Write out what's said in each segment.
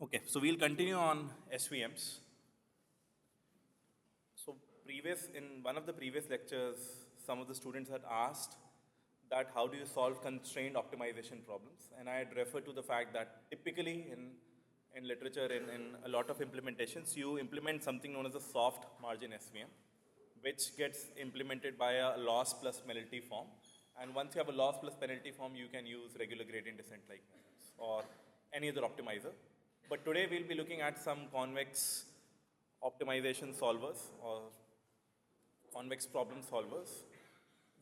Okay, so we'll continue on SVMs. So in one of the previous lectures, some of the students had asked that how do you solve constrained optimization problems? And I had referred to the fact that typically in literature, in a lot of implementations, you implement something known as a soft margin SVM, which gets implemented by a loss plus penalty form. And once you have a loss plus penalty form, you can use regular gradient descent like methods or any other optimizer. But today we'll be looking at some convex optimization solvers or convex problem solvers,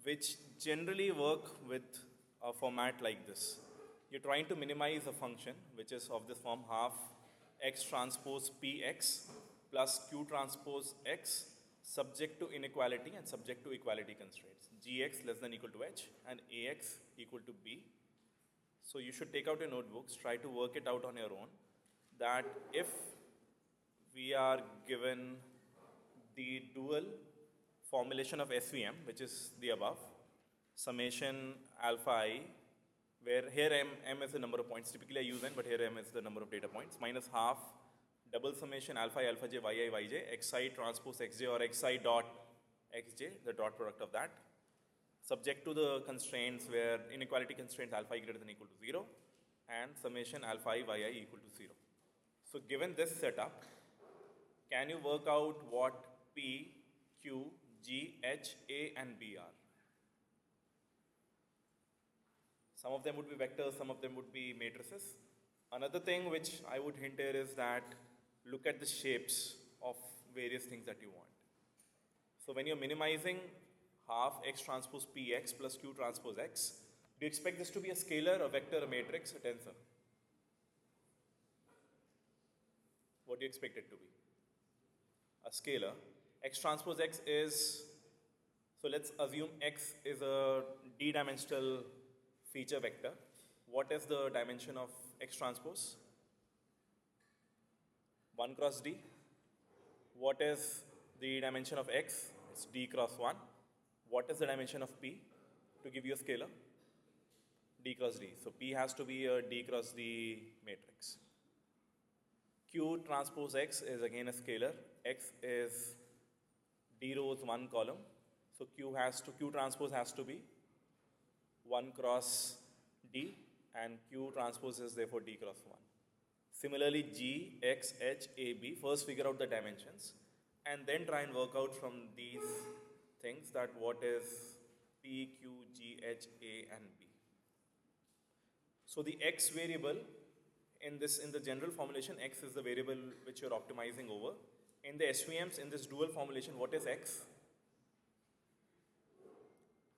which generally work with a format like this. You're trying to minimize a function, which is of this form half x transpose px plus q transpose x subject to inequality and subject to equality constraints. Gx less than equal to h and ax equal to b. So you should take out your notebooks, try to work it out on your own, that if we are given the dual formulation of SVM, which is the above, summation alpha I, where here m is the number of points. Typically I use n, but here m is the number of data points, minus half double summation alpha I alpha j yi yj, xi transpose xj or xi dot xj, the dot product of that, subject to the constraints where inequality constraints alpha I greater than equal to 0 and summation alpha I yi equal to 0. So given this setup, can you work out what P, Q, G, H, A and B are? Some of them would be vectors, some of them would be matrices. Another thing which I would hint here is that look at the shapes of various things that you want. So when you're minimizing half x transpose px plus q transpose x, do you expect this to be a scalar, a vector, a matrix, a tensor? What do you expect it to be? A scalar. X transpose x is, so let's assume x is a d-dimensional feature vector. What is the dimension of x transpose? 1 cross d. What is the dimension of x? It's d cross 1. What is the dimension of p? To give you a scalar, d cross d. So p has to be a d cross d matrix. Q transpose x is again a scalar. X is d rows 1 column. So Q transpose has to be 1 cross d, and Q transpose is therefore d cross 1. Similarly, G, X, H, A, B, first figure out the dimensions and then try and work out from these things that what is P, Q, G, H, A and B. So the X variable in the general formulation, X is the variable which you're optimizing over. In the SVMs, in this dual formulation, what is X?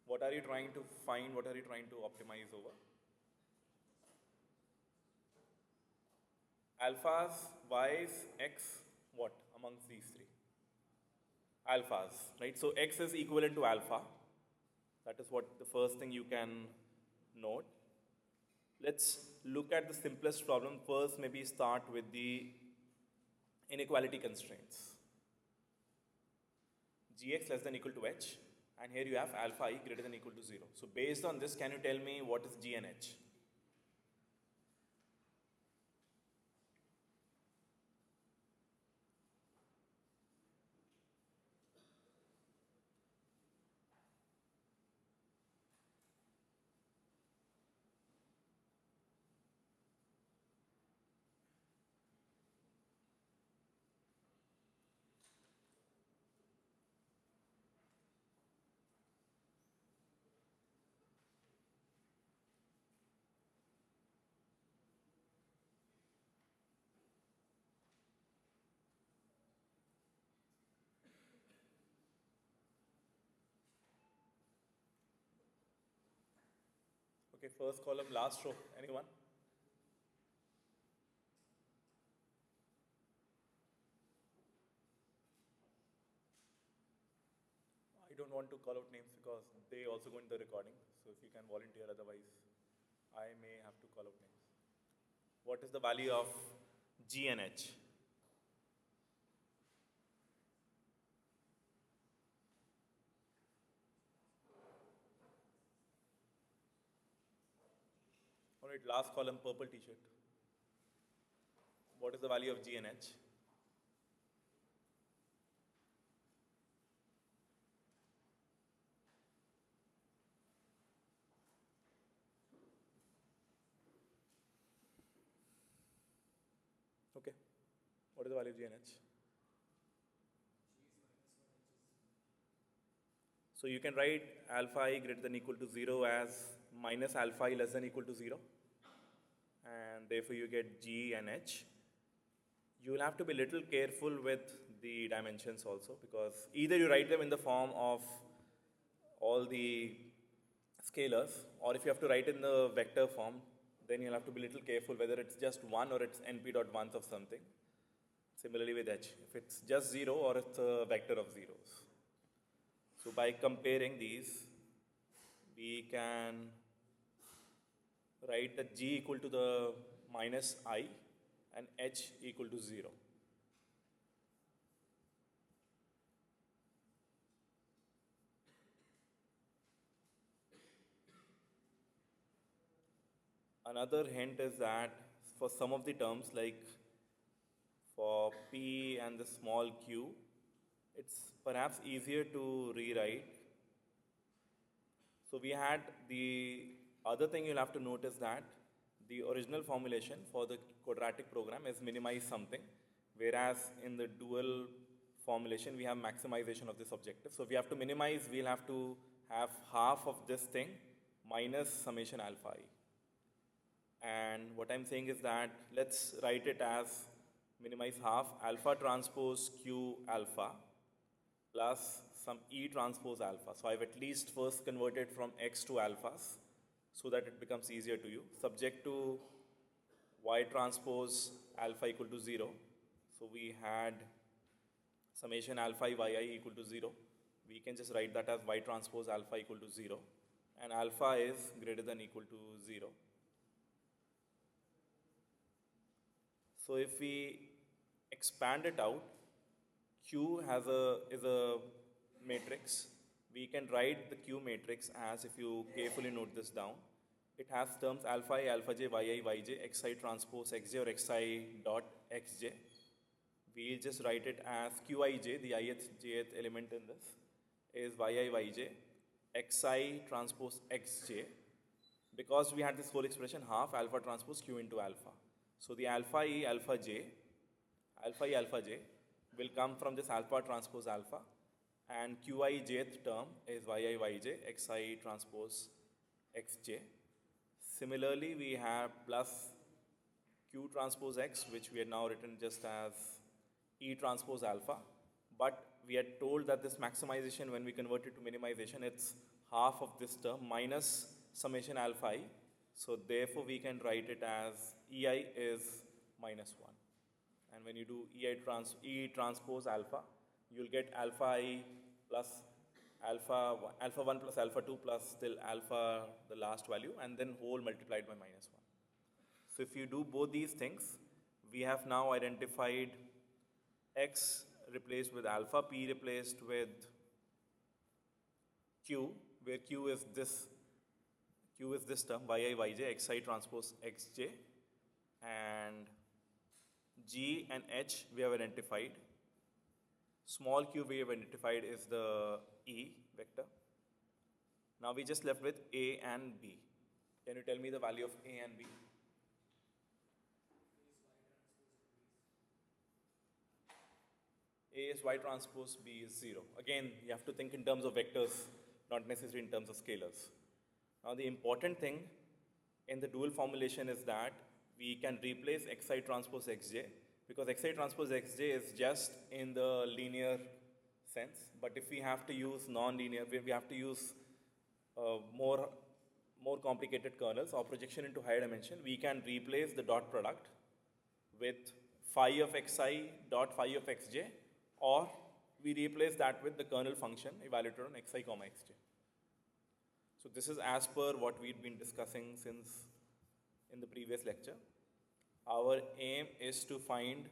What are you trying to find? What are you trying to optimize over? Alphas, Y's, X, what amongst these three? Alphas, right? So X is equivalent to alpha. That is what the first thing you can note. Let's look at the simplest problem first, maybe start with the inequality constraints. Gx less than equal to h, and here you have alpha I greater than equal to 0. So based on this, can you tell me what is G and H? Okay, first column, last row. Anyone? I don't want to call out names because they also go in the recording. So if you can volunteer, otherwise I may have to call out names. What is the value of G and H? All right, last column, purple t-shirt. what is the value of G and H? Okay, what is the value of G and H? So you can write alpha I greater than equal to 0 as minus alpha I less than equal to 0. And therefore you get G and H. You will have to be a little careful with the dimensions also, because either you write them in the form of all the scalars, or if you have to write in the vector form, then you'll have to be a little careful whether it's just 1 or it's np dot ones of something. Similarly with H, if it's just 0 or it's a vector of zeros. So by comparing these, we can write that G equal to the minus I and H equal to 0. Another hint is that for some of the terms, like for P and the small q, it's perhaps easier to rewrite. So we had the other thing you'll have to notice that the original formulation for the quadratic program is minimize something, whereas in the dual formulation we have maximization of this objective. So if we have to minimize, we'll have to have half of this thing minus summation alpha I. And what I'm saying is that let's write it as minimize half alpha transpose q alpha plus some E transpose alpha. So I've at least first converted from X to alphas so that it becomes easier to you, subject to Y transpose alpha equal to 0. So we had summation alpha yi equal to 0. We can just write that as Y transpose alpha equal to 0. And alpha is greater than equal to 0. So if we expand it out, Q is a matrix. We can write the Q matrix as, if you carefully note this down, it has terms alpha I, alpha j, yi, yj, xi transpose xj or xi dot xj. We'll just write it as qij, the ith, jth element in this, is yi, yj, xi transpose xj, because we had this whole expression half alpha transpose q into alpha. So the alpha I, alpha j will come from this alpha transpose alpha, and qi jth term is yi, yj, xi transpose xj. Similarly, we have plus q transpose x, which we had now written just as E transpose alpha, but we had told that this maximization, when we convert it to minimization, it's half of this term minus summation alpha I. So therefore, we can write it as Ei is minus 1. And when you do E transpose alpha, you'll get alpha I plus alpha 1 plus alpha 2 plus till alpha, the last value, and then whole multiplied by minus 1. So if you do both these things, we have now identified X replaced with alpha, P replaced with Q, where Q is this term, yi, yj, xi transpose xj, and G and H we have identified. Small q we have identified is the E vector. Now we just left with A and B. Can you tell me the value of A and B? A is y transpose B is 0. Again, you have to think in terms of vectors, not necessarily in terms of scalars. Now the important thing in the dual formulation is that we can replace xi transpose xj, because xi transpose xj is just in the linear sense. But if we have to use non-linear, we have to use more complicated kernels or projection into higher dimension, we can replace the dot product with phi of xi dot phi of xj, or we replace that with the kernel function evaluated on xi comma xj. So this is as per what we'd been discussing since in the previous lecture. Our aim is to find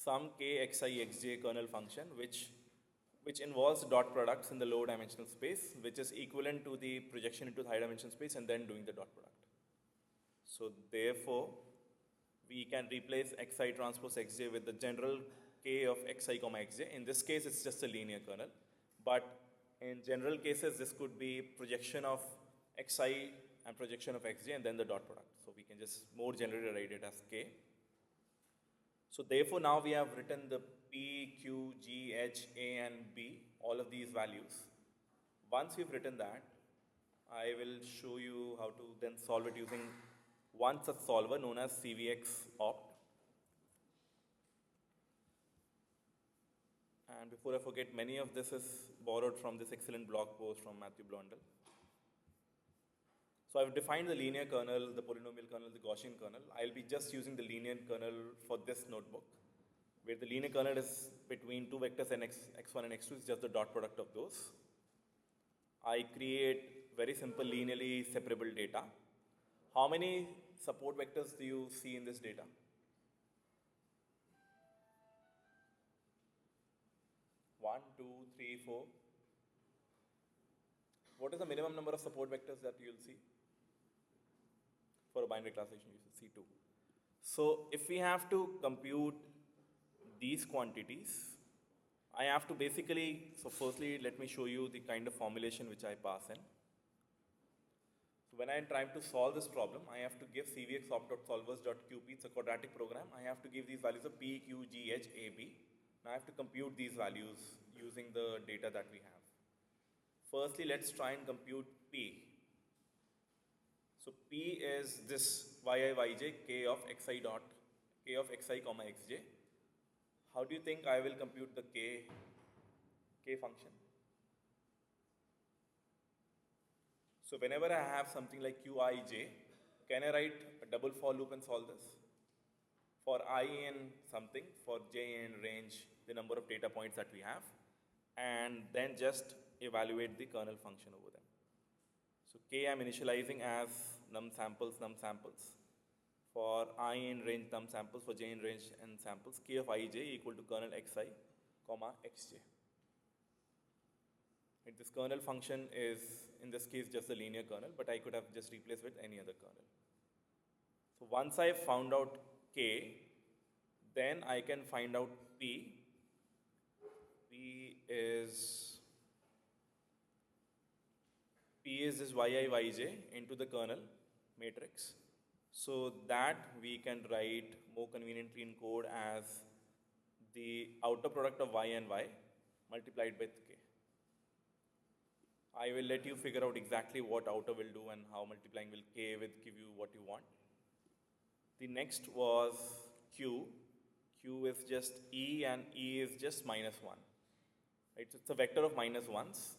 some k xi xj kernel function which involves dot products in the low dimensional space, which is equivalent to the projection into the high dimensional space and then doing the dot product. So therefore, we can replace xi transpose xj with the general k of xi comma xj. In this case, it's just a linear kernel. But in general cases, this could be projection of xi and projection of xj and then the dot product. So we can just more generally write it as k. So therefore, now we have written the p, q, g, h, a, and b, all of these values. Once we've written that, I will show you how to then solve it using one such solver known as CVX opt. And before I forget, many of this is borrowed from this excellent blog post from Matthew Blondel. So I've defined the linear kernel, the polynomial kernel, the Gaussian kernel. I'll be just using the linear kernel for this notebook, where the linear kernel is between two vectors and x1 and x2 is just the dot product of those. I create very simple linearly separable data. How many support vectors do you see in this data? One, two, three, four. What is the minimum number of support vectors that you'll see? For a binary classification, you should see 2. So if we have to compute these quantities, I have to basically, so firstly, let me show you the kind of formulation which I pass in. So when I try to solve this problem, I have to give cvxopt.solvers.qp, it's a quadratic program. I have to give these values of p, q, g, h, a, b. Now I have to compute these values using the data that we have. Firstly, let's try and compute p. So p is this yi, yj, k of xi comma xj. How do you think I will compute the k function? So whenever I have something like qij, can I write a double for loop and solve this? For I in something, for j in range, the number of data points that we have, and then just evaluate the kernel function over them. So k I'm initializing as num samples. For I in range num samples, for j in range n samples, k of ij equal to kernel xi comma xj. And this kernel function is, in this case, just a linear kernel, but I could have just replaced with any other kernel. So once I found out k, then I can find out p. P is this yi, yj into the kernel matrix. So that we can write more conveniently in code as the outer product of y and y multiplied with k. I will let you figure out exactly what outer will do and how multiplying will k will give you what you want. The next was q. Q is just e and e is just minus 1. Right? So it's a vector of minus 1s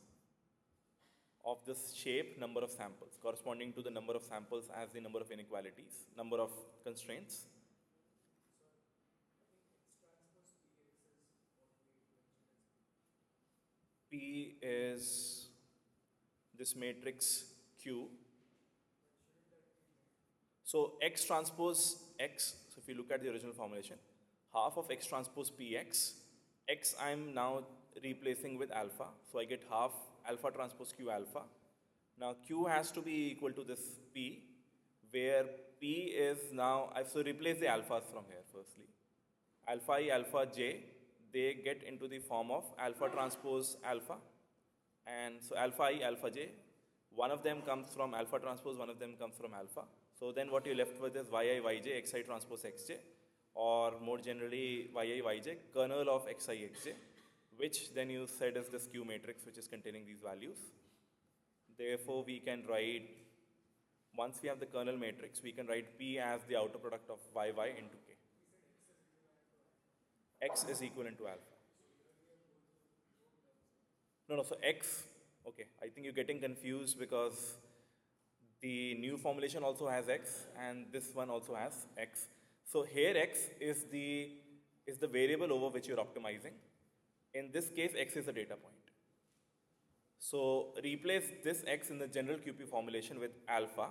of this shape number of samples, corresponding to the number of samples as the number of inequalities, number of constraints. P is this matrix Q. So X transpose X, so if you look at the original formulation, half of X transpose PX, X I'm now replacing with alpha, so I get half alpha transpose Q alpha. Now Q has to be equal to this P, where P is now, I have to replace the alphas from here firstly. Alpha I, alpha J, they get into the form of alpha transpose alpha. And so alpha I, alpha J, one of them comes from alpha transpose, one of them comes from alpha. So then what you're left with is yi, yj, xi transpose xj, or more generally yi, yj, kernel of xi, xj, which then you said is this Q matrix which is containing these values. Therefore, we can write, once we have the kernel matrix, we can write P as the outer product of y into k. X is equivalent to alpha. No, so X, okay, I think you're getting confused because the new formulation also has X and this one also has X. So here X is the variable over which you're optimizing. In this case, X is a data point. So replace this X in the general QP formulation with alpha,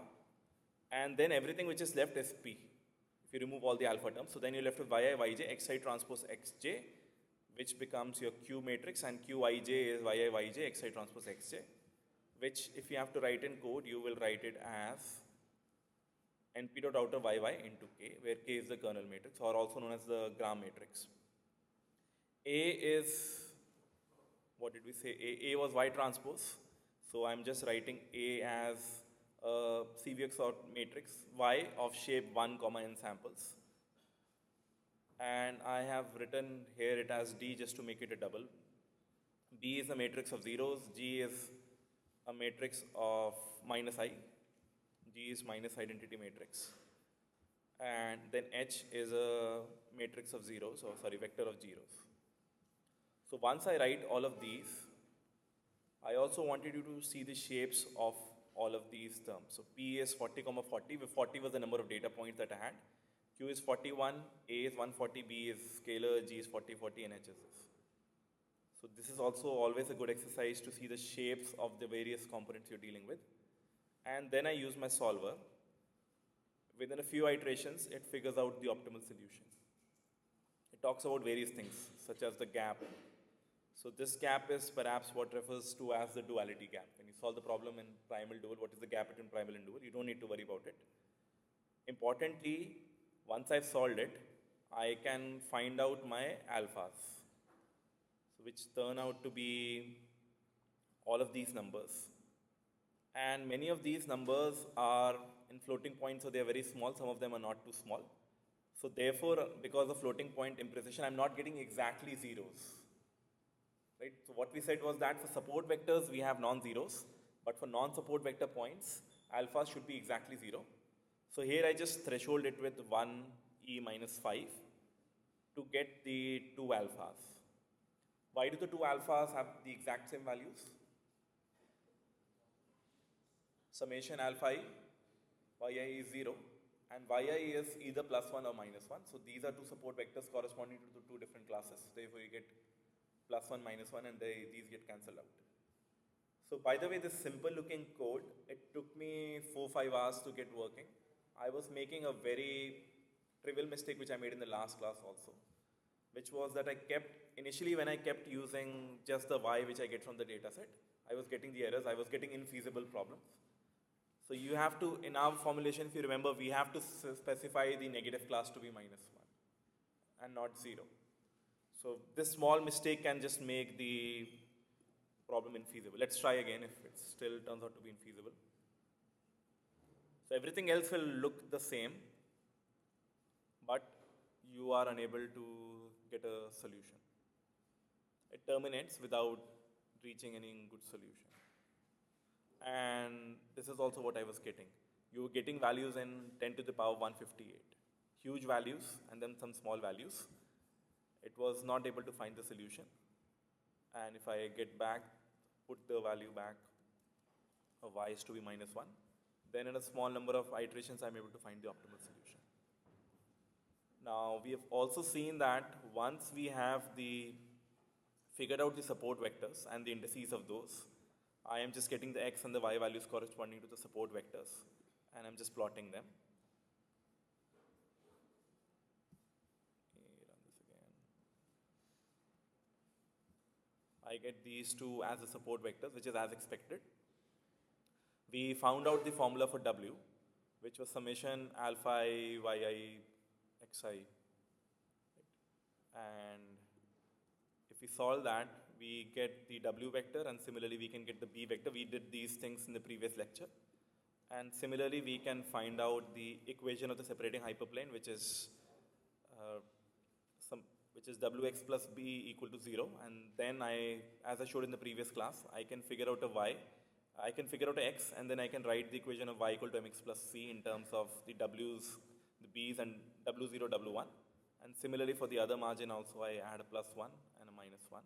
and then everything which is left is P. If you remove all the alpha terms, so then you're left with yi, yj, xi transpose xj, which becomes your Q matrix, and qij is yi, yj, xi transpose xj, which if you have to write in code, you will write it as np dot outer yy into K, where K is the kernel matrix, or also known as the gram matrix. A is, what did we say? A was Y transpose. So I'm just writing A as a CVX or matrix Y of shape 1 comma n samples. And I have written here it as D just to make it a double. B is a matrix of zeros. G is a matrix of minus I. G is minus identity matrix. And then H is a matrix of zeros, or sorry, vector of zeros. So once I write all of these, I also wanted you to see the shapes of all of these terms. So P is 40, 40, where 40 was the number of data points that I had. Q is 41, A is 140, B is scalar, G is 40, 40, and H is this. So this is also always a good exercise to see the shapes of the various components you're dealing with. And then I use my solver. Within a few iterations, it figures out the optimal solution. It talks about various things, such as the gap. So this gap is perhaps what refers to as the duality gap. When you solve the problem in primal dual, what is the gap between primal and dual? You don't need to worry about it. Importantly, once I've solved it, I can find out my alphas, so which turn out to be all of these numbers. And many of these numbers are in floating points, so they are very small. Some of them are not too small. So therefore, because of floating point imprecision, I'm not getting exactly zeros. Right? So what we said was that for support vectors, we have non-zeros, but for non-support vector points, alpha should be exactly 0. So here I just threshold it with 1e minus 5 to get the 2 alphas. Why do the 2 alphas have the exact same values? Summation alpha I, yi is 0, and yi is either plus 1 or minus 1. So these are two support vectors corresponding to the two different classes. Therefore you get plus 1, minus 1, and these get cancelled out. So by the way, this simple looking code, it took me 4-5 hours to get working. I was making a very trivial mistake which I made in the last class also, which was that initially when I kept using just the y which I get from the dataset, I was getting the errors, I was getting infeasible problems. So you have to, in our formulation, if you remember, we have to specify the negative class to be minus 1 and not 0. So this small mistake can just make the problem infeasible. Let's try again if it still turns out to be infeasible. So everything else will look the same, but you are unable to get a solution. It terminates without reaching any good solution. And this is also what I was getting. You were getting values in 10 to the power 158. Huge values and then some small values. It was not able to find the solution. And if I get back, put the value back of y is to be minus 1, then in a small number of iterations, I'm able to find the optimal solution. Now, we have also seen that once we have figured out the support vectors and the indices of those, I am just getting the x and the y values corresponding to the support vectors, and I'm just plotting them. Run this again. I get these two as the support vectors, which is as expected. We found out the formula for w, which was summation alpha I, yi, xi. And if we solve that, we get the w vector, and similarly we can get the b vector. We did these things in the previous lecture. And similarly, we can find out the equation of the separating hyperplane, which is wx plus b equal to 0. And then as I showed in the previous class, I can figure out a y. I can figure out a x, and then I can write the equation of y equal to mx plus c in terms of the w's, the b's, and w0, w1. And similarly for the other margin also, I add a plus 1 and a minus 1.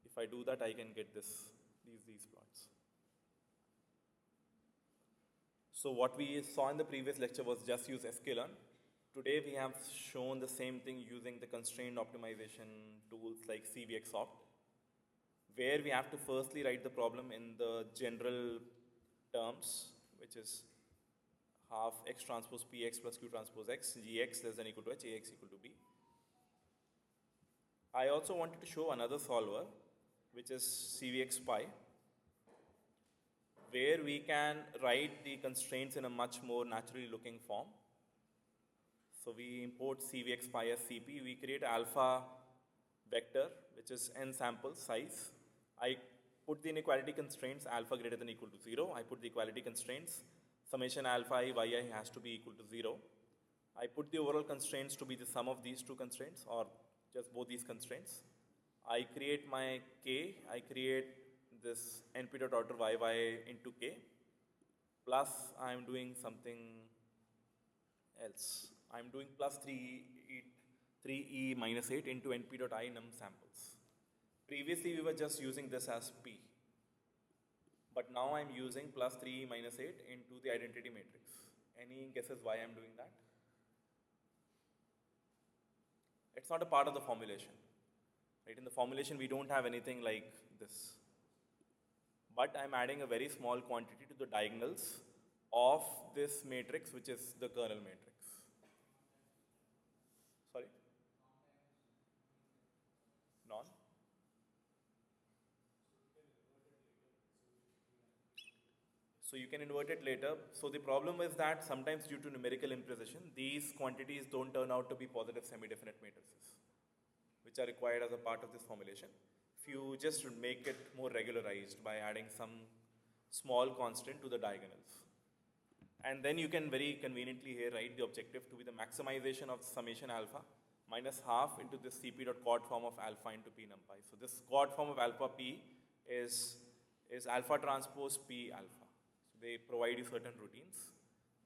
If I do that, I can get these plots. So what we saw in the previous lecture was just use sklearn. Today we have shown the same thing using the constrained optimization tools like CVXOpt, where we have to firstly write the problem in the general terms, which is half x transpose px plus q transpose x, gx less than equal to h, ax equal to b. I also wanted to show another solver, which is CVXPy, where we can write the constraints in a much more naturally looking form. So we import CVX pi as CP, we create alpha vector, which is n sample size. I put the inequality constraints alpha greater than or equal to 0. I put the equality constraints, summation alpha I yi has to be equal to 0. I put the overall constraints to be the sum of these two constraints or just both these constraints. I create my k, I create this np dot order yy into k, plus I'm doing something else. I'm doing plus 3e minus 8 into np dot I num samples. Previously we were just using this as p, but now I'm using plus 3e minus 8 into the identity matrix. Any guesses why I'm doing that? It's not a part of the formulation. Right? In the formulation, we don't have anything like this. But I'm adding a very small quantity to the diagonals of this matrix, which is the kernel matrix. Sorry? Non? So you can invert it later. So the problem is that sometimes due to numerical imprecision, these quantities don't turn out to be positive semi-definite matrices, which are required as a part of this formulation. If you just make it more regularized by adding some small constant to the diagonals. And then you can very conveniently here write the objective to be the maximization of summation alpha minus half into this cp dot chord form of alpha into p numpy. So this chord form of alpha p is alpha transpose p alpha. So they provide you certain routines,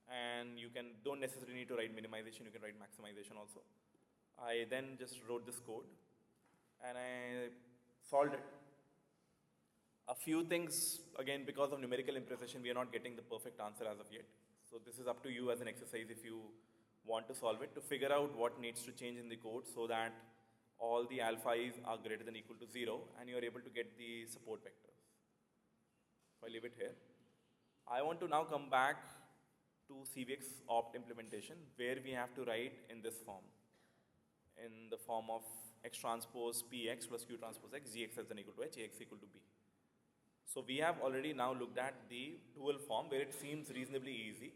and you don't necessarily need to write minimization, you can write maximization also. I then just wrote this code and I solved it. A few things, again, because of numerical imprecision, we are not getting the perfect answer as of yet. So this is up to you as an exercise if you want to solve it, to figure out what needs to change in the code so that all the alpha i's are greater than or equal to 0 and you are able to get the support vectors. So I leave it here. I want to now come back to CVX opt implementation where we have to write in this form, in the form of x transpose px plus q transpose x, gx less than or equal to h, ax equal to b. So we have already now looked at the dual form where it seems reasonably easy.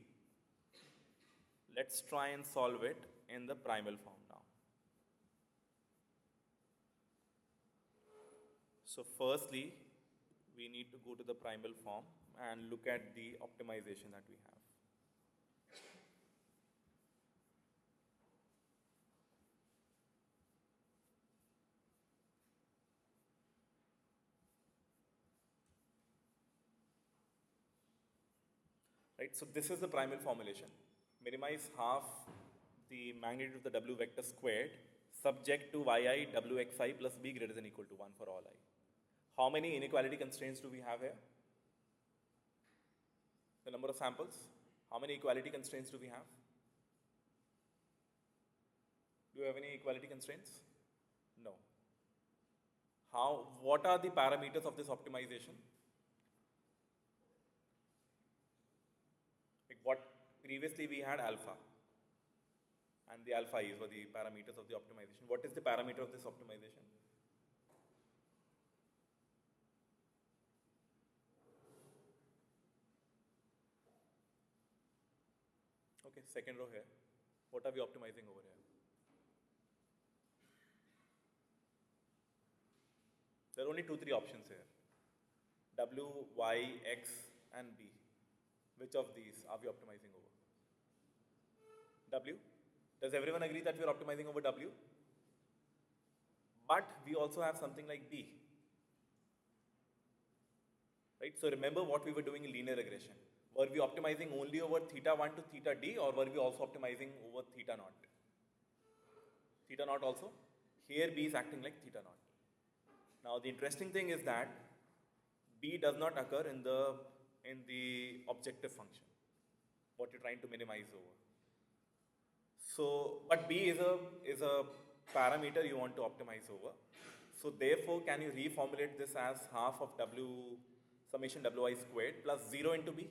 Let's try and solve it in the primal form now. So firstly, we need to go to the primal form and look at the optimization that we have. Right, so this is the primal formulation. Minimize half the magnitude of the w vector squared subject to yi wxi plus b greater than or equal to 1 for all I. How many inequality constraints do we have here? The number of samples. How many equality constraints do we have? Do you have any equality constraints? No. What are the parameters of this optimization? What previously we had alpha, and the alpha is were the parameters of the optimization. What is the parameter of this optimization? Okay, second row here. What are we optimizing over here? There are only 2-3 options here. W, Y, X, and B. Which of these are we optimizing over? W? Does everyone agree that we are optimizing over W? But we also have something like B. Right? So remember what we were doing in linear regression. Were we optimizing only over theta 1 to theta d, or were we also optimizing over theta naught? Theta naught also? Here B is acting like theta naught. Now the interesting thing is that B does not occur in the objective function, what you're trying to minimize over. So, but B is a parameter you want to optimize over. So therefore, can you reformulate this as half of W summation Wi squared plus 0 into B?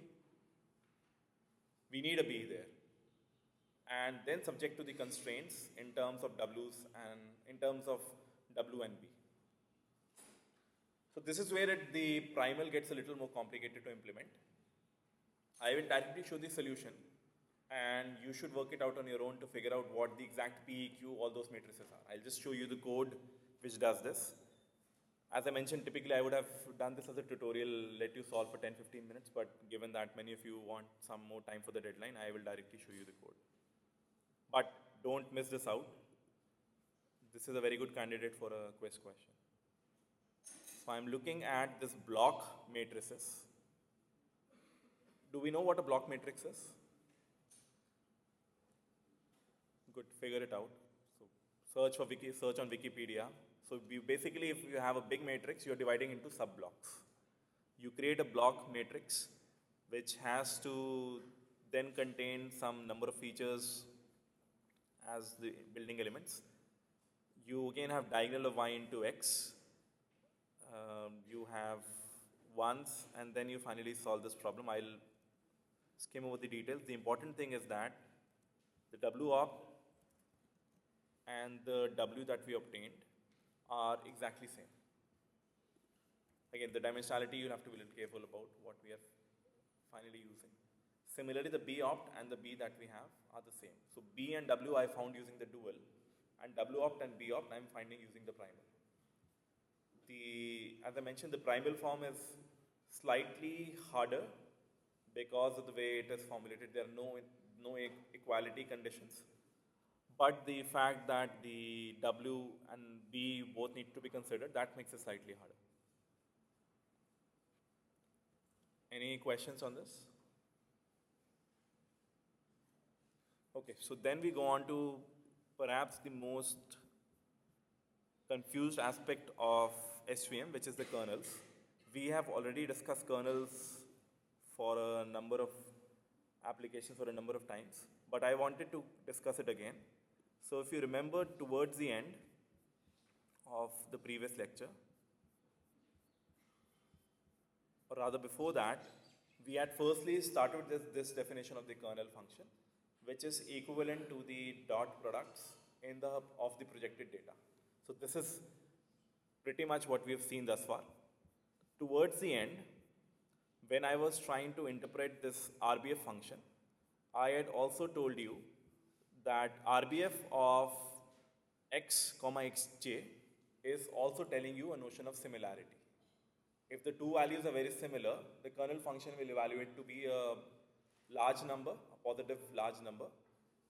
We need a B there. And then subject to the constraints in terms of W's and in terms of W and B. So this is where the primal gets a little more complicated to implement. I will directly show the solution, and you should work it out on your own to figure out what the exact P, Q, all those matrices are. I'll just show you the code which does this. As I mentioned, typically I would have done this as a tutorial, let you solve for 10-15 minutes, but given that many of you want some more time for the deadline, I will directly show you the code. But don't miss this out. This is a very good candidate for a quiz question. So I'm looking at this block matrices. Do we know what a block matrix is? Good, figure it out. So search on Wikipedia. So basically, if you have a big matrix, you're dividing into sub-blocks. You create a block matrix which has to then contain some number of features as the building elements. You again have diagonal of y into x. You have ones, and then you finally solve this problem. I'll skim over the details. The important thing is that the W op and the W that we obtained are exactly same. Again, the dimensionality you'll have to be a little careful about what we are finally using. Similarly, the B opt and the B that we have are the same. So B and W I found using the dual, and W opt and B opt I'm finding using the primal. As I mentioned, the primal form is slightly harder because of the way it is formulated. There are no equality conditions. But the fact that the W and B both need to be considered, that makes it slightly harder. Any questions on this? Okay, so then we go on to perhaps the most confused aspect of SVM, which is the kernels. We have already discussed kernels for a number of applications for a number of times, but I wanted to discuss it again. So if you remember towards the end of the previous lecture, or rather before that, we had firstly started with this definition of the kernel function, which is equivalent to the dot products of the projected data. So this is pretty much what we have seen thus far. Towards the end, when I was trying to interpret this RBF function, I had also told you that RBF of x, xj is also telling you a notion of similarity. If the two values are very similar, the kernel function will evaluate to be a large number, a positive large number.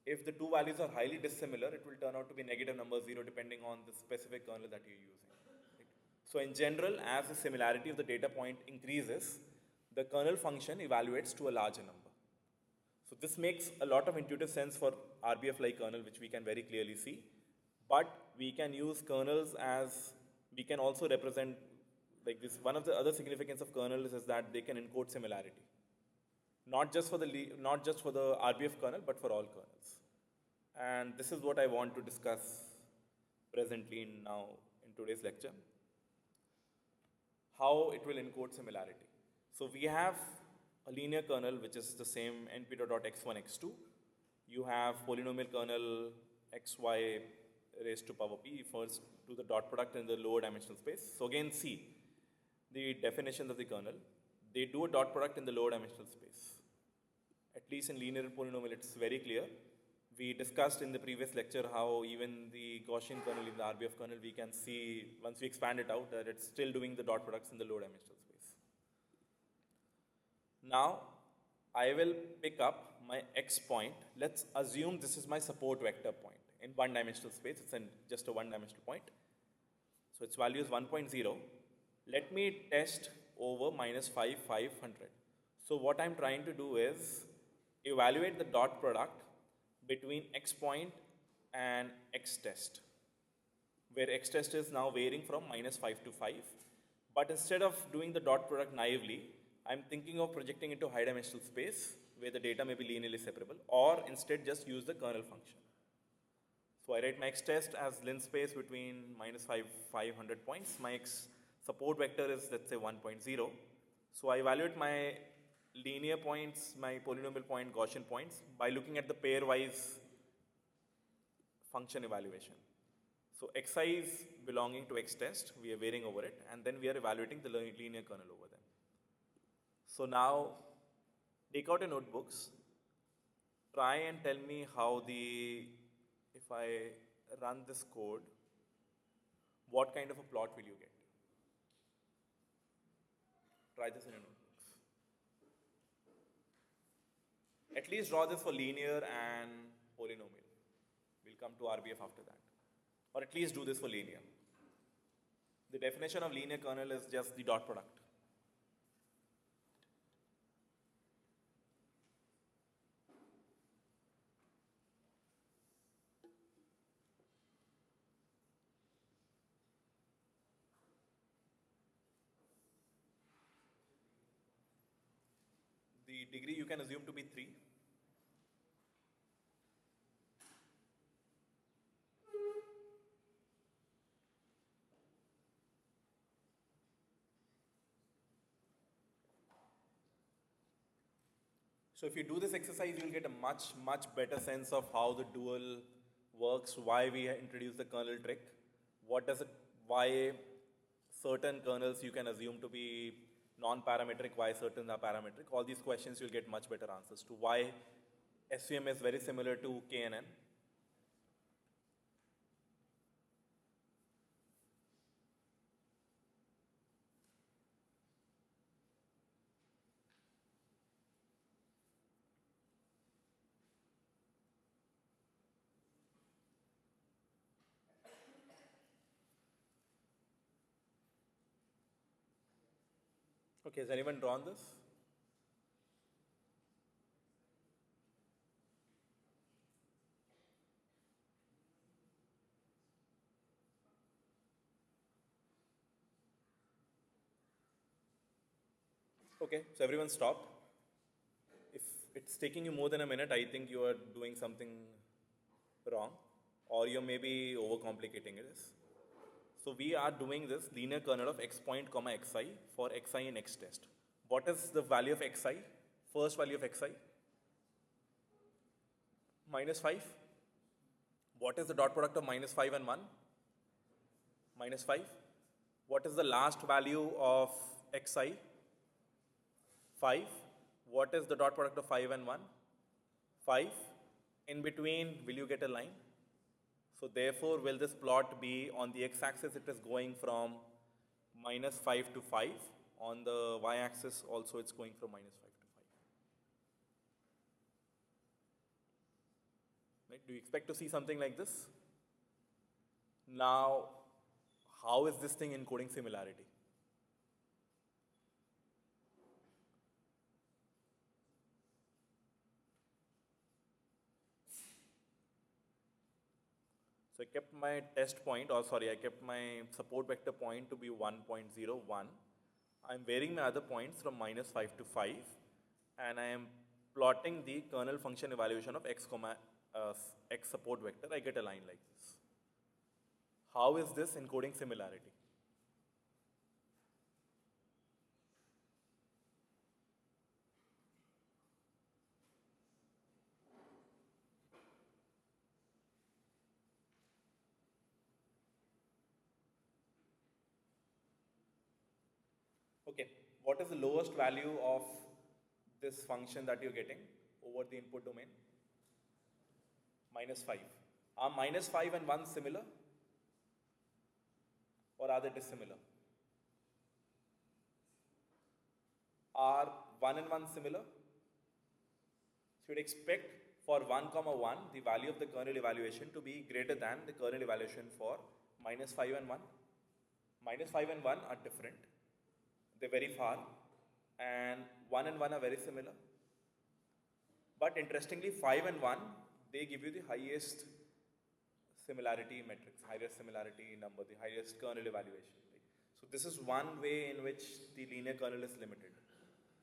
If the two values are highly dissimilar, it will turn out to be negative number 0 depending on the specific kernel that you're using. Right? So in general, as the similarity of the data point increases, the kernel function evaluates to a larger number. So this makes a lot of intuitive sense for RBF-like kernel, which we can very clearly see. But we can use kernels as, we can also represent, like this, one of the other significance of kernels is that they can encode similarity. Not just for the RBF kernel, but for all kernels. And this is what I want to discuss presently in today's lecture. How it will encode similarity. So we have a linear kernel, which is the same np.x1, x2. You have polynomial kernel xy raised to power p, refers to the dot product in the lower dimensional space. So again, see the definitions of the kernel. They do a dot product in the lower dimensional space. At least in linear polynomial, it's very clear. We discussed in the previous lecture how even the Gaussian kernel in the RBF kernel, we can see, once we expand it out, that it's still doing the dot products in the lower dimensional space. Now, I will pick up my x point. Let's assume this is my support vector point in one-dimensional space. It's just a one-dimensional point. So its value is 1.0. Let me test over minus 5, 500. So what I'm trying to do is evaluate the dot product between x point and x test, where x test is now varying from minus 5 to 5. But instead of doing the dot product naively, I'm thinking of projecting into high dimensional space where the data may be linearly separable, or instead just use the kernel function. So I write my x test as lin space between minus 500 points. My x support vector is, let's say, 1.0. So I evaluate my linear points, my polynomial point, Gaussian points by looking at the pairwise function evaluation. So xi is belonging to x test, we are varying over it, and then we are evaluating the linear kernel over them. So now, take out your notebooks, try and tell me how if I run this code, what kind of a plot will you get? Try this in your notebooks. At least draw this for linear and polynomial. We'll come to RBF after that. Or at least do this for linear. The definition of linear kernel is just the dot product. The degree you can assume to be 3. So if you do this exercise, you'll get a much better sense of how the dual works, why we introduce the kernel trick, why certain kernels you can assume to be non-parametric, why certain are parametric. All these questions you'll get much better answers to. Why SVM is very similar to KNN. Okay, has anyone drawn this? Okay, so everyone stop. If it's taking you more than a minute, I think you are doing something wrong, or you're maybe overcomplicating this. So we are doing this linear kernel of x point comma xi for xi in x test. What is the value of xi? First value of xi? -5. What is the dot product of -5 and 1? -5. What is the last value of xi? 5. What is the dot product of 5 and 1? 5. In between, will you get a line? So therefore, will this plot be on the x-axis, it is going from -5 to 5. On the y-axis also it's going from -5 to 5. Right? Do you expect to see something like this? Now, how is this thing encoding similarity? So I kept my test point, or sorry, I kept my support vector point to be 1.01. I'm varying my other points from -5 to 5, and I am plotting the kernel function evaluation of x comma x support vector. I get a line like this. How is this encoding similarity? Okay, what is the lowest value of this function that you're getting over the input domain? -5. Are -5 and 1 similar? Or are they dissimilar? Are 1 and 1 similar? So you'd expect for 1 comma 1, the value of the kernel evaluation to be greater than the kernel evaluation for -5 and 1. -5 and 1 are different. They're very far, and 1 and 1 are very similar. But interestingly, 5 and 1, they give you the highest similarity metrics, highest similarity number, the highest kernel evaluation. Right? So this is one way in which the linear kernel is limited.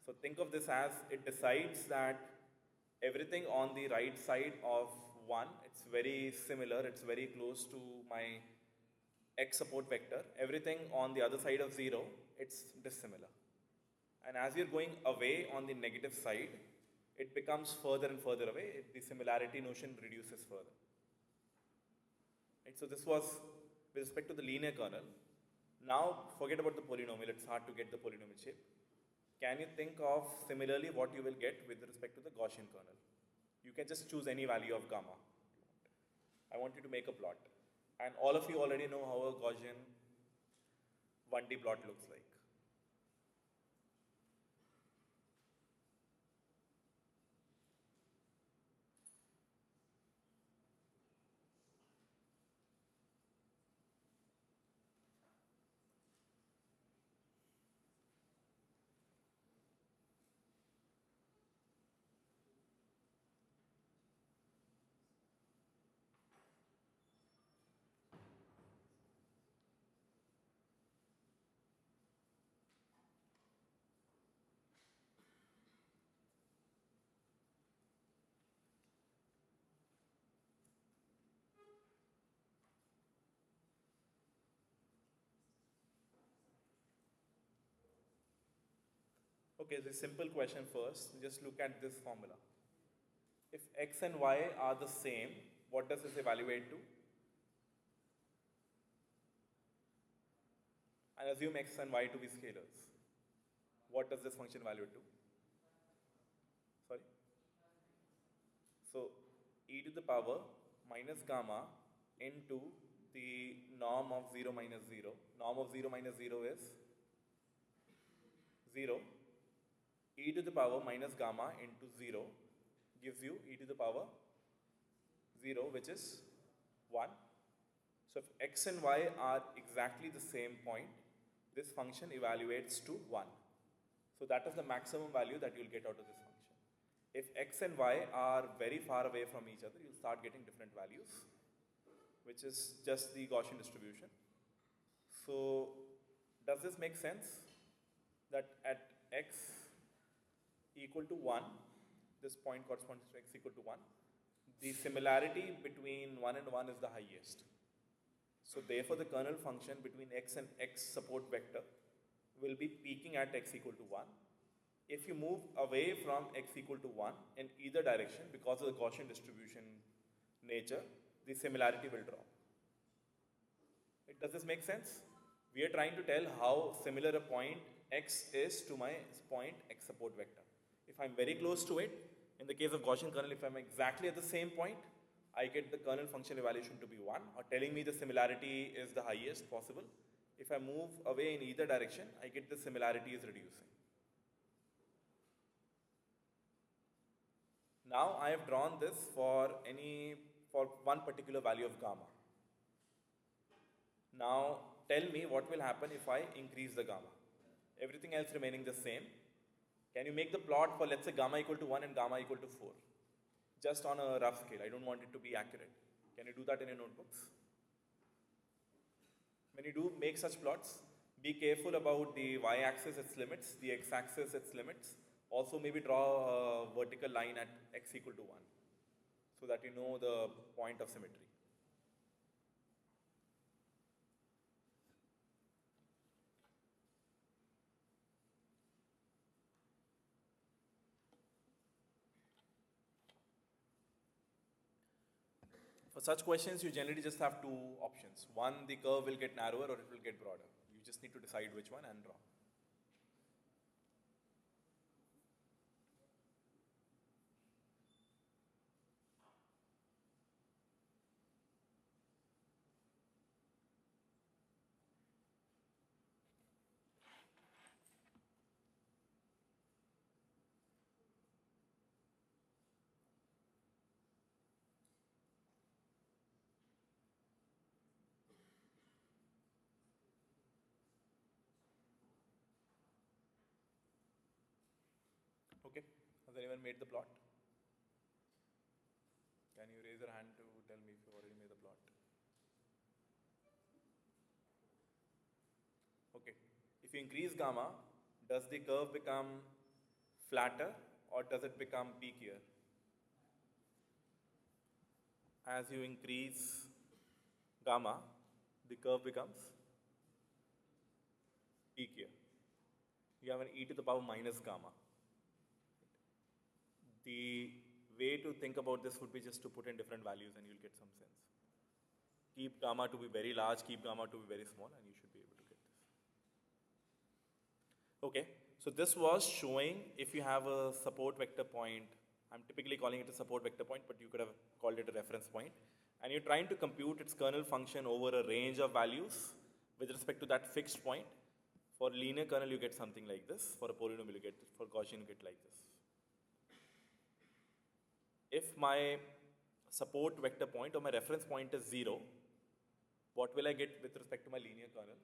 So think of this as it decides that everything on the right side of 1, it's very similar, it's very close to my x support vector. Everything on the other side of 0, it's dissimilar. And as you're going away on the negative side, it becomes further and further away. The similarity notion reduces further. Right? So this was with respect to the linear kernel, now forget about the polynomial, it's hard to get the polynomial shape. Can you think of similarly what you will get with respect to the Gaussian kernel? You can just choose any value of gamma. I want you to make a plot. And all of you already know how a Gaussian 1D plot looks like. Okay, the simple question first, just look at this formula. If x and y are the same, what does this evaluate to? And assume x and y to be scalars. What does this function evaluate to? Sorry? So, e to the power minus gamma into the norm of 0 minus 0. Norm of 0 minus 0 is 0. E to the power minus gamma into 0 gives you e to the power 0, which is 1. So if x and y are exactly the same point, this function evaluates to 1. So that is the maximum value that you'll get out of this function. If x and y are very far away from each other, you'll start getting different values, which is just the Gaussian distribution. So does this make sense? That at x equal to 1, this point corresponds to x equal to 1, the similarity between 1 and 1 is the highest. So therefore the kernel function between x and x support vector will be peaking at x equal to 1. If you move away from x equal to 1 in either direction, because of the Gaussian distribution nature, the similarity will drop. Does this make sense? We are trying to tell how similar a point x is to my point x support vector. If I'm very close to it, in the case of Gaussian kernel, if I'm exactly at the same point, I get the kernel function evaluation to be 1, or telling me the similarity is the highest possible. If I move away in either direction, I get the similarity is reducing. Now I have drawn this for one particular value of gamma. Now tell me what will happen if I increase the gamma. Everything else remaining the same. Can you make the plot for, let's say, gamma equal to 1 and gamma equal to 4? Just on a rough scale. I don't want it to be accurate. Can you do that in your notebooks? When you do make such plots, be careful about the y-axis, its limits, the x-axis, its limits. Also maybe draw a vertical line at x equal to 1, so that you know the point of symmetry. For such questions, you generally just have two options. One, the curve will get narrower or it will get broader. You just need to decide which one and draw. Okay, has anyone made the plot? Can you raise your hand to tell me if you already made the plot? Okay, if you increase gamma, does the curve become flatter or does it become peakier? As you increase gamma, the curve becomes peakier. You have an e to the power minus gamma. The way to think about this would be just to put in different values and you'll get some sense. keep gamma to be very large, keep gamma to be very small, and you should be able to get this. Okay, so this was showing if you have a support vector point, I'm typically calling it a support vector point, but you could have called it a reference point, and you're trying to compute its kernel function over a range of values with respect to that fixed point. For linear kernel, you get something like this. For a polynomial, you get this. For Gaussian, you get like this. If my support vector point or my reference point is 0, what will I get with respect to my linear kernel?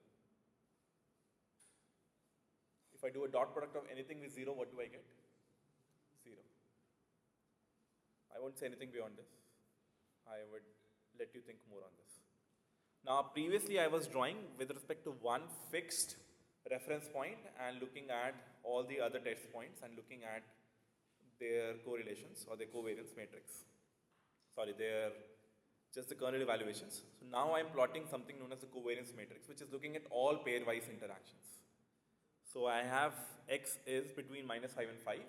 If I do a dot product of anything with 0, what do I get? 0. I won't say anything beyond this. I would let you think more on this. Now, previously I was drawing with respect to one fixed reference point and looking at all the other test points and looking at their correlations or their covariance matrix. Sorry, their just the kernel evaluations. So now I'm plotting something known as the covariance matrix, which is looking at all pairwise interactions. So I have x is between -5 and 5.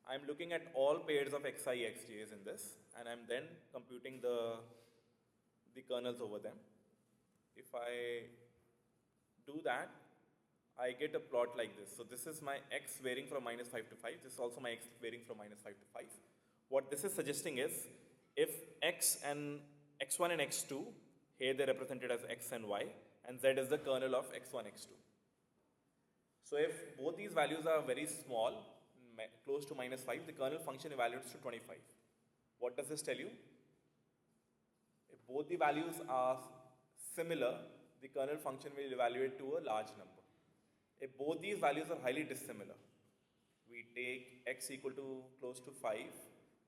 I'm looking at all pairs of xi, xj's in this, and I'm then computing the kernels over them. If I do that, I get a plot like this. So this is my x varying from -5 to 5. This is also my x varying from -5 to 5. What this is suggesting is, if x and x1 and x2, here they're represented as x and y, and z is the kernel of x1, x2. So if both these values are very small, close to -5, the kernel function evaluates to 25. What does this tell you? If both the values are similar, the kernel function will evaluate to a large number. If both these values are highly dissimilar, we take x equal to close to 5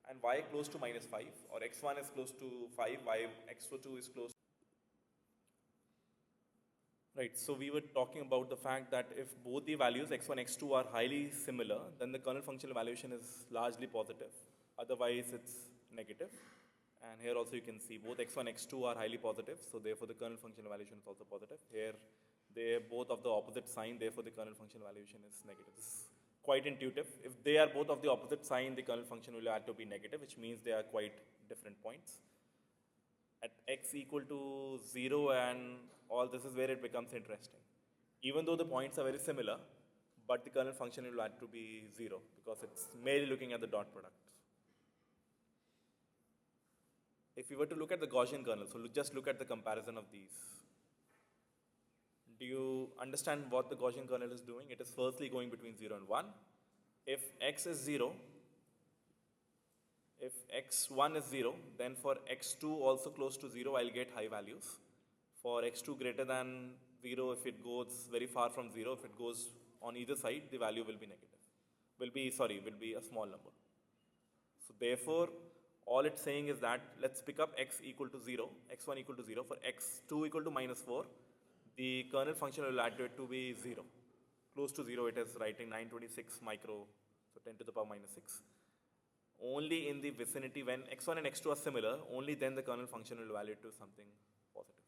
and y close to -5, or x1 is close to 5, y x2 is close. Right, so we were talking about the fact that if both the values x1, x2 are highly similar, then the kernel function evaluation is largely positive. Otherwise, it's negative. And here also you can see both x1, x2 are highly positive, so therefore the kernel function evaluation is also positive. Here, they're both of the opposite sign, therefore the kernel function evaluation is negative. This is quite intuitive. If they are both of the opposite sign, the kernel function will have to be negative, which means they are quite different points. At x equal to 0 and all, this is where it becomes interesting. Even though the points are very similar, but the kernel function will have to be 0 because it's merely looking at the dot product. If we were to look at the Gaussian kernel, so just look at the comparison of these. Do you understand what the Gaussian kernel is doing? It is firstly going between 0 and 1. If x is 0, if x1 is 0, then for x2 also close to 0, I'll get high values. For x2 greater than 0, if it goes very far from 0, if it goes on either side, the value will be negative. Will be a small number. So therefore, all it's saying is that let's pick up x equal to 0, x1 equal to 0. For x2 equal to -4, the kernel function will add to it to be 0. Close to 0, it is writing 926 micro, so 10 to the power -6. Only in the vicinity when x1 and x2 are similar, only then the kernel function will evaluate to something positive.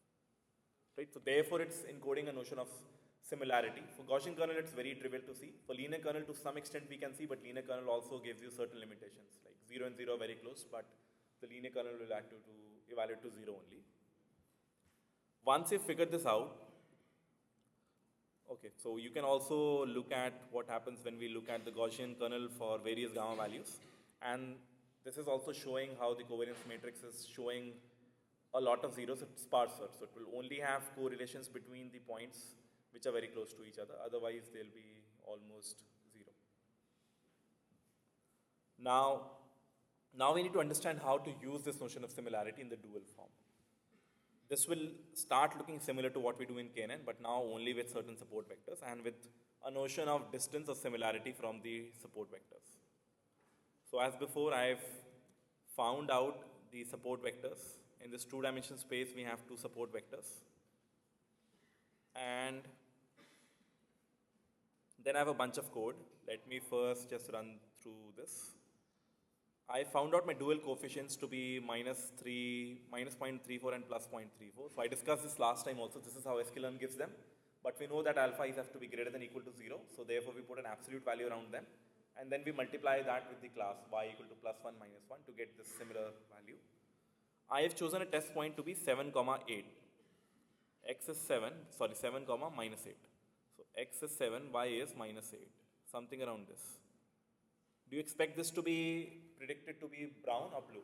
Right? So therefore, it's encoding a notion of similarity. For Gaussian kernel, it's very trivial to see. For linear kernel, to some extent we can see, but linear kernel also gives you certain limitations. Like 0 and 0 are very close, but the linear kernel will have to evaluate to 0 only. Once you figure this out, okay, so you can also look at what happens when we look at the Gaussian kernel for various gamma values. And this is also showing how the covariance matrix is showing a lot of zeros. It's sparser, so it will only have correlations between the points which are very close to each other. Otherwise, they'll be almost 0. Now we need to understand how to use this notion of similarity in the dual form. This will start looking similar to what we do in Kernel, but now only with certain support vectors and with a notion of distance or similarity from the support vectors. So as before, I've found out the support vectors. In this two-dimensional space, we have two support vectors. And then I have a bunch of code. Let me first just run through this. I found out my dual coefficients to be -0.34 and +0.34. So I discussed this last time also. This is how sklearn gives them. But we know that alpha is have to be greater than or equal to 0. So therefore, we put an absolute value around them. And then we multiply that with the class y equal to +1 -1 to get this similar value. I have chosen a test point to be 7, 8. x is 7, sorry, 7 comma minus 8. So x is 7, y is minus 8, something around this. Do you expect this to be predicted to be brown or blue?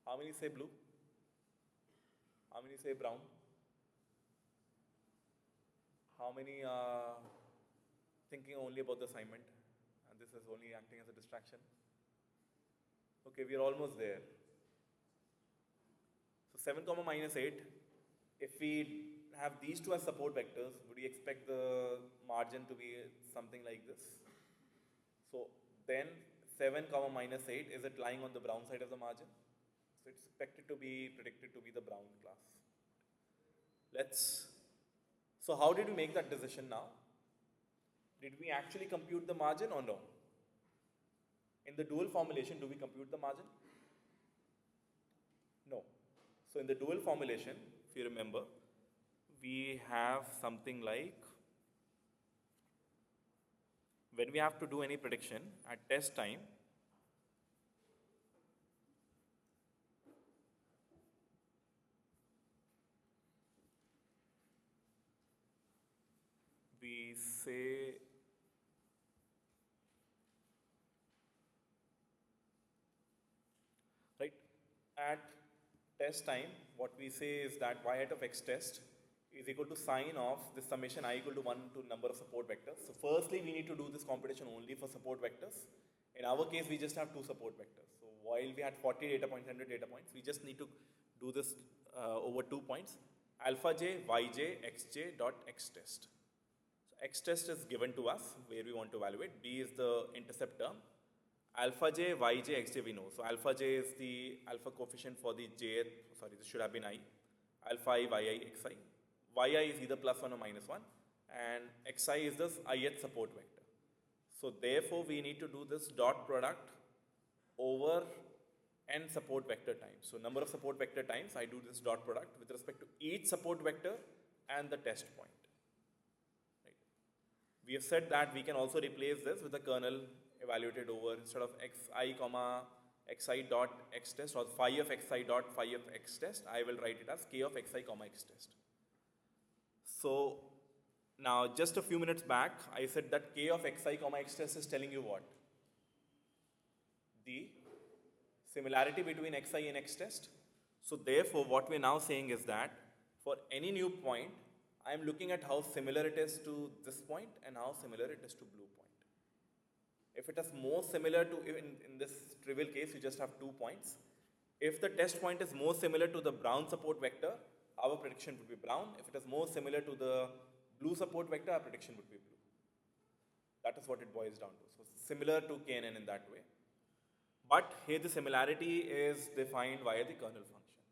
How many say blue? How many say brown? How many are thinking only about the assignment and this is only acting as a distraction? Okay, we are almost there. So 7 comma minus 8, if we have these two as support vectors, would we expect the margin to be something like this? So then 7 comma minus 8, is it lying on the brown side of the margin? So it's expected to be predicted to be the brown class. So how did we make that decision now? Did we actually compute the margin or no? In the dual formulation, do we compute the margin? No. So in the dual formulation, if you remember, we have something like, when we have to do any prediction at test time, we say right at test time, what we say is that y hat of x test is equal to sine of this summation I equal to 1 to number of support vectors. So firstly, we need to do this computation only for support vectors. In our case, we just have 2 support vectors. So while we had 40 data points, 100 data points, we just need to do this over 2 points, alpha j, yj, xj dot x test. So x test is given to us where we want to evaluate. B is the intercept term. Alpha j, yj, xj we know. So alpha j is the alpha coefficient for the j, sorry, this should have been I. Alpha I, yi, xi. Yi is either plus 1 or minus 1. And xi is this ith support vector. So therefore, we need to do this dot product over n support vector times. So number of support vector times, I do this dot product with respect to each support vector and the test point. Right. We have said that we can also replace this with a kernel evaluated over, instead of xi comma xi dot x test or phi of xi dot phi of x test, I will write it as k of xi comma x test. So now just a few minutes back, I said that k of xi comma x test is telling you what? The similarity between xi and x test. So therefore, what we're now saying is that for any new point, I am looking at how similar it is to this point and how similar it is to blue point. If it is more similar to, in this trivial case, you just have 2 points. If the test point is more similar to the brown support vector, our prediction would be brown. If it is more similar to the blue support vector, our prediction would be blue. That is what it boils down to. So similar to KNN in that way. But here the similarity is defined via the kernel function.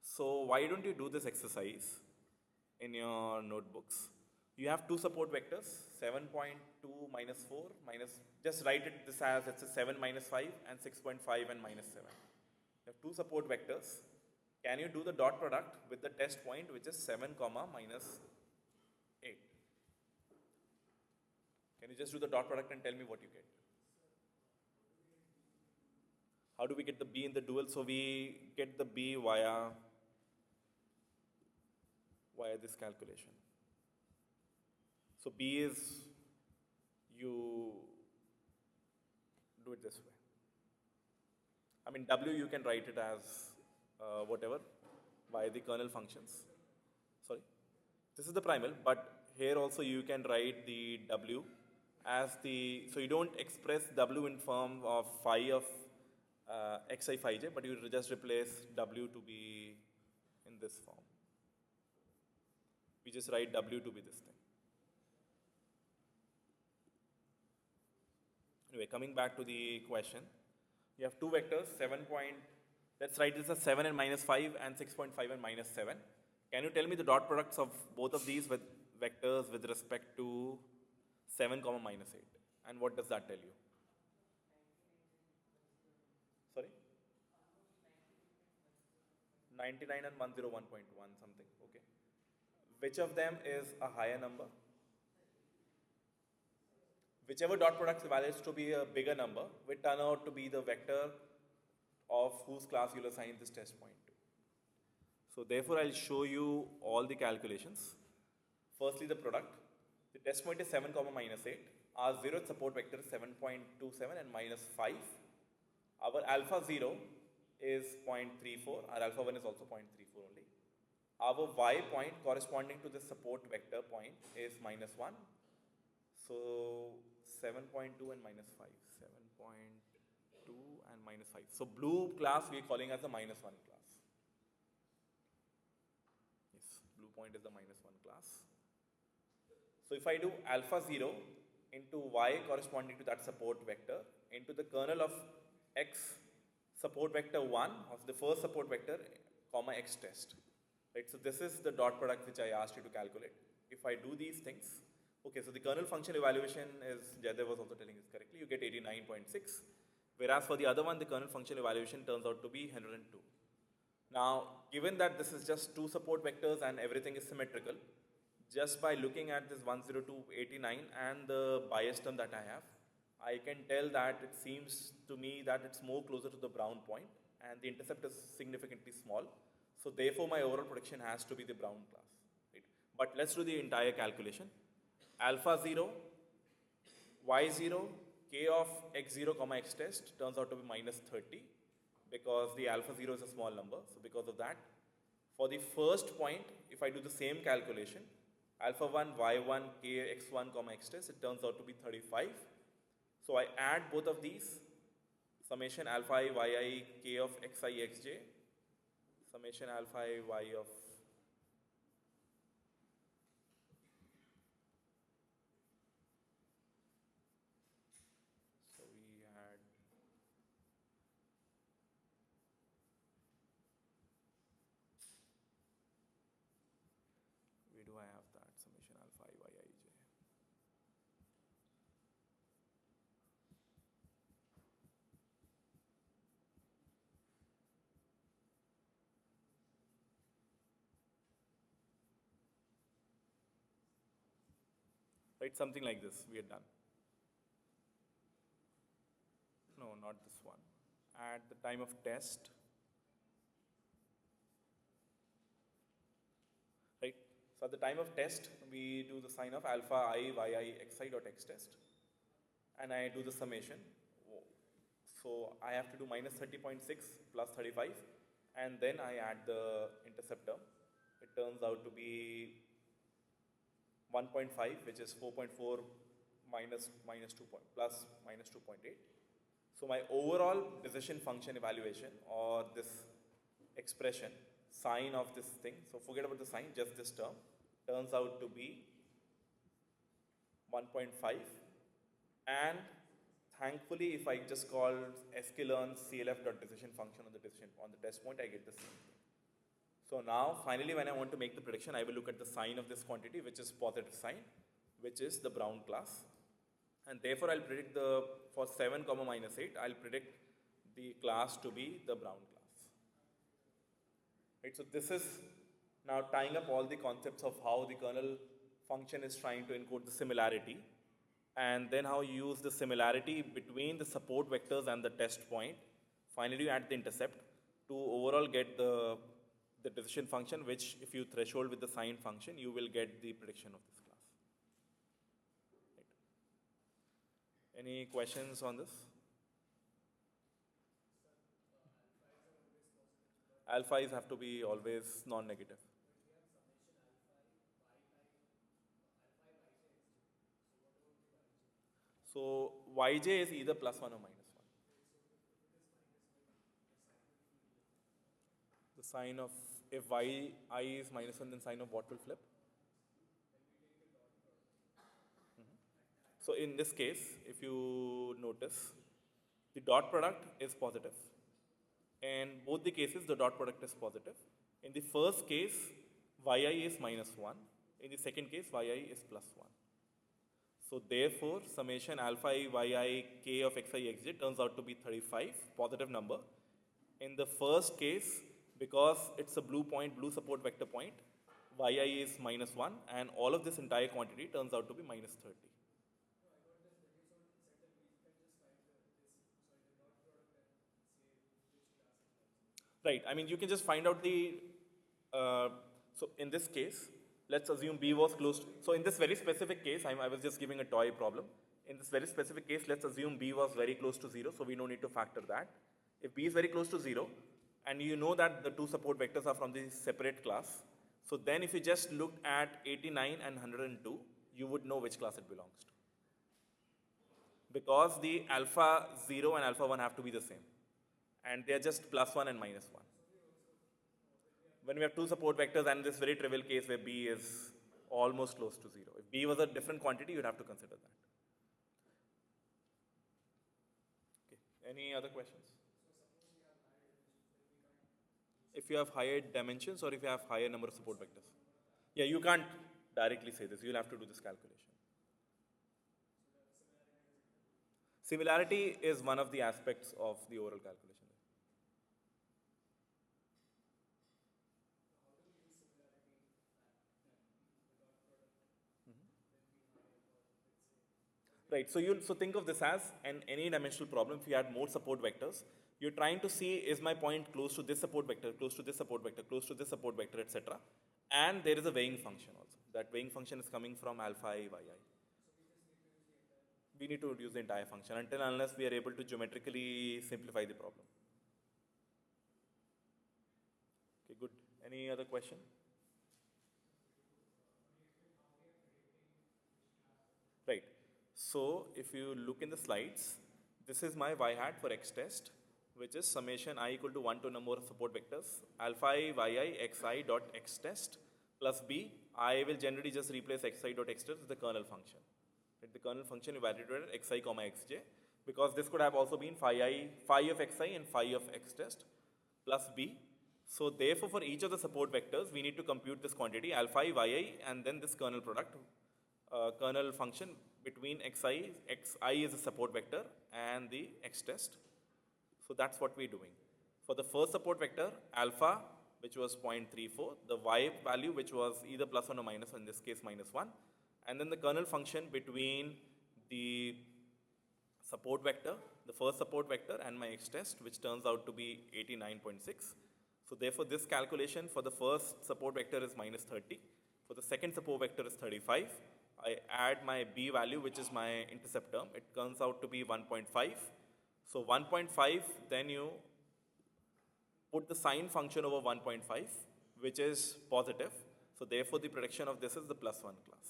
So why don't you do this exercise in your notebooks? You have 2 support vectors, 7.2 minus 4 minus, just write it this as it's a 7 minus 5 and 6.5 and minus 7. You have 2 support vectors. Can you do the dot product with the test point, which is 7 comma minus 8? Can you just do the dot product and tell me what you get? How do we get the B in the dual? So we get the B via this calculation. So B is, you do it this way. I mean, W you can write it as whatever by the kernel functions. Sorry, this is the primal, but here also you can write the W as the, so you don't express W in form of phi of xi phi j, but you just replace W to be in this form. We just write W to be this thing. Anyway, coming back to the question, you have 2 vectors, let's write this as 7 and minus 5 and 6.5 and minus 7. Can you tell me the dot products of both of these with vectors with respect to 7 comma minus 8? And what does that tell you? Sorry? 99 and 101.1 something, okay. Which of them is a higher number? Whichever dot product evaluates to be a bigger number will turn out to be the vector of whose class you'll assign this test point to. So therefore, I'll show you all the calculations. Firstly, the product. The test point is 7 comma minus 8. Our zeroth support vector is 7.27 and minus 5. Our alpha 0 is 0.34. Our alpha 1 is also 0.34 only. Our y point corresponding to the support vector point is minus 1. So 7.2 and minus 5. 7.2 and minus 5. So blue class we are calling as the minus 1 class. Yes, blue point is the minus 1 class. So if I do alpha 0 into y corresponding to that support vector into the kernel of x support vector 1 of the first support vector comma x test. Right, so this is the dot product which I asked you to calculate. If I do these things, okay, so the kernel function evaluation is, Jaydev was also telling this correctly, you get 89.6. Whereas for the other one, the kernel function evaluation turns out to be 102. Now, given that this is just two support vectors and everything is symmetrical, just by looking at this 102.89 and the bias term that I have, I can tell that it seems to me that it's more closer to the brown point and the intercept is significantly small. So therefore, my overall prediction has to be the brown class. Right? But let's do the entire calculation. Alpha 0, y0, k of x0 comma x test turns out to be minus 30 because the alpha 0 is a small number. So because of that, for the first point, if I do the same calculation, alpha 1, y1, k x1 comma x test, it turns out to be 35. So I add both of these, summation alpha I, yi, k of xi, xj, summation alpha I, y of so we had where do I have that summation alpha I, y, I, j. Right, something like this we had done. No, not this one. At the time of test, right? So at the time of test, we do the sign of alpha I, yi, xi dot x test, and I do the summation. So I have to do minus 30.6 plus 35, and then I add the intercept term. It turns out to be 1.5, which is 4.4 minus 2 point, plus minus 2.8. So my overall decision function evaluation or this expression, sign of this thing, so forget about the sign, just this term, turns out to be 1.5. And thankfully, if I just call sklearn clf.decision function on the test point, I get the same thing. So now, finally, when I want to make the prediction, I will look at the sign of this quantity, which is positive sign, which is the brown class. And therefore, I'll predict for 7 comma minus 8, I'll predict the class to be the brown class. Right, so this is now tying up all the concepts of how the kernel function is trying to encode the similarity, and then how you use the similarity between the support vectors and the test point. Finally, you add the intercept to overall get the decision function, which if you threshold with the sign function, you will get the prediction of this class. Right. Any questions on this? Alphas have to be always non-negative. So yj is either plus 1 or minus 1. The sign of, if yi is minus 1, then sign of what will flip? So in this case, if you notice, the dot product is positive. In both the cases, the dot product is positive. In the first case, yi is minus 1. In the second case, yi is plus 1. So therefore, summation alpha I, yi, k of xi, xj turns out to be 35, positive number. In the first case, because it's a blue point, blue support vector point, yi is minus 1, and all of this entire quantity turns out to be minus 30. Right, I mean, you can just find out the, so in this case, let's assume B was close, so in this very specific case, I was just giving a toy problem. In this very specific case, let's assume B was very close to 0, so we don't need to factor that. If B is very close to 0, and you know that the two support vectors are from the separate class, so then if you just look at 89 and 102, you would know which class it belongs to. Because the alpha 0 and alpha 1 have to be the same. And they are just plus 1 and minus 1. When we have two support vectors and this very trivial case where B is almost close to 0. If B was a different quantity, you'd have to consider that. Okay. Any other questions? If you have higher dimensions or if you have higher number of support vectors. Yeah, you can't directly say this. You'll have to do this calculation. Similarity is one of the aspects of the overall calculation. Right, so think of this as an any dimensional problem. If you had more support vectors, you're trying to see is my point close to this support vector, close to this support vector, close to this support vector, etc. And there is a weighing function also. That weighing function is coming from alpha I, yi. We need to reduce the entire function until unless we are able to geometrically simplify the problem. Okay, good. Any other question? Right. So if you look in the slides, this is my y hat for x test, which is summation I equal to 1 to number of support vectors, alpha I, yi, xi dot x test plus b. I will generally just replace xi dot x test with the kernel function. Right? The kernel function evaluated at xi comma xj, because this could have also been phi of xi and phi of x test plus b. So therefore, for each of the support vectors, we need to compute this quantity alpha I, yi, and then this kernel product, kernel function between xi is a support vector and the x test. So that's what we're doing. For the first support vector, alpha, which was 0.34, the y value, which was either plus 1 or minus 1, in this case minus 1, and then the kernel function between the support vector, the first support vector and my x test, which turns out to be 89.6. So therefore, this calculation for the first support vector is minus 30. For the second support vector is 35. I add my b value, which is my intercept term. It turns out to be 1.5. So 1.5, then you put the sign function over 1.5, which is positive. So therefore, the prediction of this is the plus 1 class.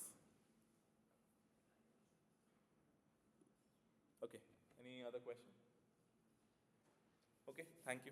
Okay, any other question? Okay, thank you.